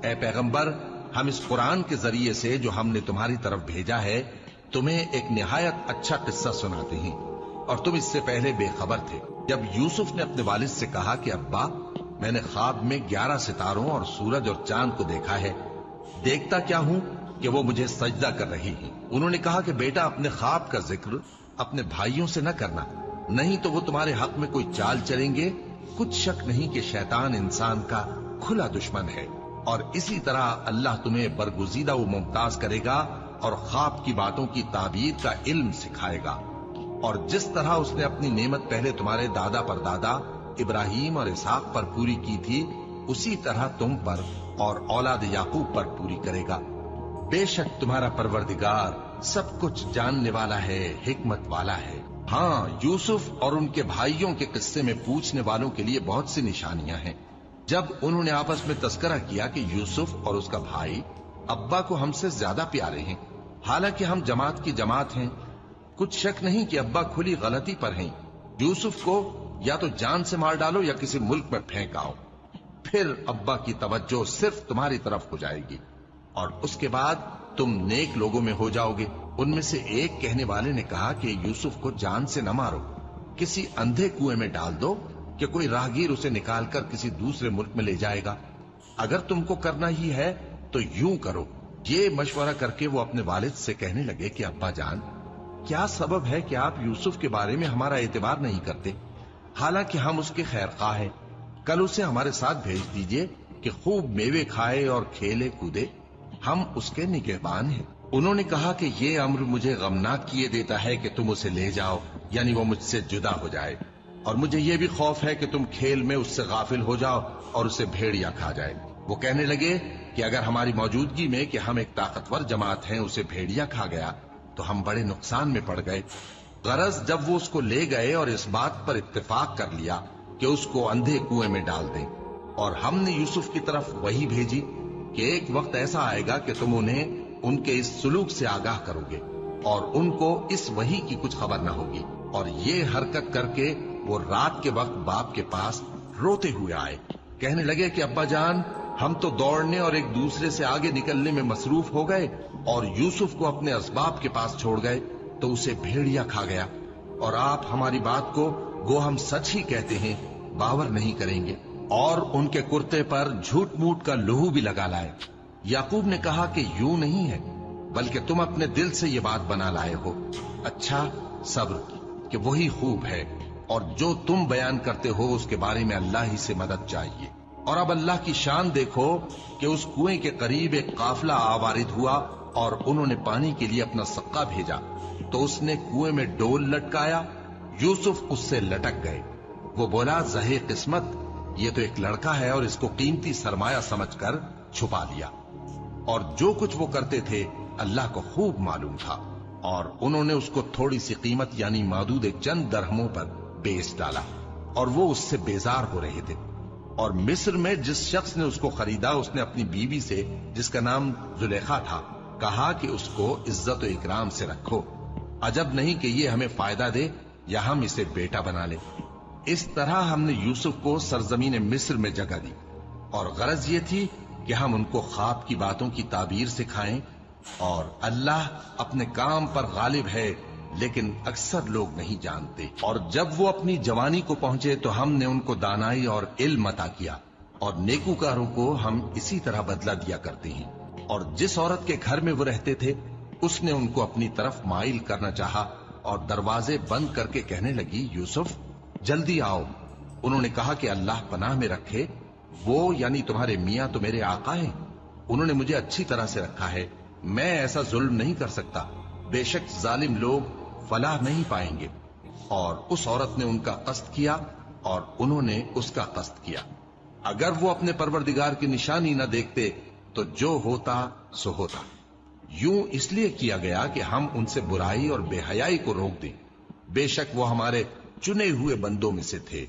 اے پیغمبر، ہم اس قرآن کے ذریعے سے جو ہم نے تمہاری طرف بھیجا ہے تمہیں ایک نہایت اچھا قصہ سناتے ہیں، اور تم اس سے پہلے بے خبر تھے۔ جب یوسف نے اپنے والد سے کہا کہ ابا، میں نے خواب میں 11 ستاروں اور سورج اور چاند کو دیکھا ہے، دیکھتا کیا ہوں کہ وہ مجھے سجدہ کر رہی ہیں۔ انہوں نے کہا کہ بیٹا، اپنے خواب کا ذکر اپنے بھائیوں سے نہ کرنا، نہیں تو وہ تمہارے حق میں کوئی چال چلیں گے۔ کچھ شک نہیں کہ شیطان انسان کا کھلا دشمن ہے، اور اسی طرح اللہ تمہیں برگزیدہ و ممتاز کرے گا اور خواب کی باتوں کی تعبیر کا علم سکھائے گا، اور جس طرح اس نے اپنی نعمت پہلے تمہارے دادا پر دادا ابراہیم اور اسحاق پر پوری کی تھی، اسی طرح تم پر اور اولاد یعقوب پر پوری کرے گا۔ بے شک تمہارا پروردگار سب کچھ جاننے والا ہے، حکمت والا ہے۔ ہاں، یوسف اور ان کے بھائیوں کے قصے میں پوچھنے والوں کے لیے بہت سی نشانیاں ہیں۔ جب انہوں نے آپس میں تذکرہ کیا کہ یوسف اور اس کا بھائی ابا کو ہم سے زیادہ پیارے ہیں، حالانکہ ہم جماعت کی جماعت ہیں، کچھ شک نہیں کہ ابا کھلی غلطی پر ہیں، یوسف کو یا تو جان سے مار ڈالو یا کسی ملک میں پھینک آؤ، پھر ابا کی توجہ صرف تمہاری طرف ہو جائے گی، اور اس کے بعد تم نیک لوگوں میں ہو جاؤ گے۔ ان میں سے ایک کہنے والے نے کہا کہ یوسف کو جان سے نہ مارو، کسی اندھے کنویں میں ڈال دو کہ کوئی راہگیر اسے نکال کر کسی دوسرے ملک میں لے جائے گا۔ اگر تم کو کرنا ہی ہے تو یوں کرو۔ یہ مشورہ کر کے وہ اپنے والد سے کہنے لگے کہ ابا جان، کیا سبب ہے کہ آپ یوسف کے بارے میں ہمارا اعتبار نہیں کرتے، حالانکہ ہم اس کے خیر خواہ ہیں؟ کل اسے ہمارے ساتھ بھیج دیجئے کہ خوب میوے کھائے اور کھیلے کودے، ہم اس کے نگہبان ہیں۔ انہوں نے کہا کہ یہ امر مجھے غمناک کیے دیتا ہے کہ تم اسے لے جاؤ، یعنی وہ مجھ سے جدا ہو جائے، اور مجھے یہ بھی خوف ہے کہ تم کھیل میں اس سے غافل ہو جاؤ اور اسے بھیڑیا کھا جائے۔ وہ کہنے لگے کہ اگر ہماری موجودگی میں کہ ہم ایک طاقتور جماعت ہیں اسے بھیڑیا کھا گیا تو ہم بڑے نقصان میں پڑ گئے۔ غرض جب وہ اس کو لے گئے اور اس بات پر اتفاق کر لیا کہ اس کو اندھے کنویں میں ڈال دیں، اور ہم نے یوسف کی طرف وحی بھیجی کہ ایک وقت ایسا آئے گا کہ تم انہیں ان کے اس سلوک سے آگاہ کرو گے، اور ان کو اس وحی کی کچھ خبر نہ ہوگی۔ اور یہ حرکت کر کے وہ رات کے وقت باپ کے پاس روتے ہوئے آئے، کہنے لگے کہ ابا جان، ہم تو دوڑنے اور ایک دوسرے سے آگے نکلنے میں مصروف ہو گئے اور یوسف کو اپنے اسباب کے پاس چھوڑ گئے تو اسے بھیڑیا کھا گیا، اور آپ ہماری بات کو گو ہم سچ ہی کہتے ہیں باور نہیں کریں گے، اور ان کے کرتے پر جھوٹ موٹ کا لہو بھی لگا لائے۔ یعقوب نے کہا کہ یوں نہیں ہے، بلکہ تم اپنے دل سے یہ بات بنا لائے ہو۔ اچھا، صبر کہ وہی خوب ہے، اور جو تم بیان کرتے ہو اس کے بارے میں اللہ ہی سے مدد چاہیے۔ اور اب اللہ کی شان دیکھو کہ اس کنویں کے قریب ایک قافلہ آوارد ہوا اور انہوں نے پانی کے لیے اپنا سقا بھیجا، تو اس نے کنویں میں ڈول لٹکایا، یوسف اس سے لٹک گئے۔ وہ بولا، زہے قسمت، یہ تو ایک لڑکا ہے، اور اس کو قیمتی سرمایہ سمجھ کر چھپا لیا۔ اور جو کچھ وہ کرتے تھے اللہ کو خوب معلوم تھا، اور انہوں نے اس کو تھوڑی سی قیمت یعنی مادود چند درہموں پر بیچ ڈالا، اور وہ اس سے بیزار ہو رہے تھے۔ اور مصر میں جس شخص نے اس کو خریدا، اس نے اپنی بیوی سے جس کا نام زلیخا تھا کہا کہ اس کو عزت و اکرام سے رکھو، عجب نہیں کہ یہ ہمیں فائدہ دے یا ہم اسے بیٹا بنا لیں۔ اس طرح ہم نے یوسف کو سرزمین مصر میں جگہ دی، اور غرض یہ تھی کہ ہم ان کو خواب کی باتوں کی تعبیر سکھائیں، اور اللہ اپنے کام پر غالب ہے، لیکن اکثر لوگ نہیں جانتے۔ اور جب وہ اپنی جوانی کو پہنچے تو ہم نے ان کو دانائی اور علم عطا کیا، اور نیکوکاروں کو ہم اسی طرح بدلہ دیا کرتے ہیں۔ اور جس عورت کے گھر میں وہ رہتے تھے اس نے ان کو اپنی طرف مائل کرنا چاہا، اور دروازے بند کر کے کہنے لگی، یوسف جلدی آؤ۔ انہوں نے کہا کہ اللہ پناہ میں رکھے، وہ یعنی تمہارے میاں تو میرے آقا ہیں، انہوں نے مجھے اچھی طرح سے رکھا ہے، میں ایسا ظلم نہیں کر سکتا، بے شک ظالم لوگ فلاح نہیں پائیں گے۔ اور اس عورت نے ان کا قصد کیا اور انہوں نے اس کا قصد کیا۔ اگر وہ اپنے پروردگار کی نشانی نہ دیکھتے تو جو ہوتا سو ہوتا۔ یوں اس لیے کیا گیا کہ ہم ان سے برائی اور بے حیائی کو روک دیں، بے شک وہ ہمارے چنے ہوئے بندوں میں سے تھے۔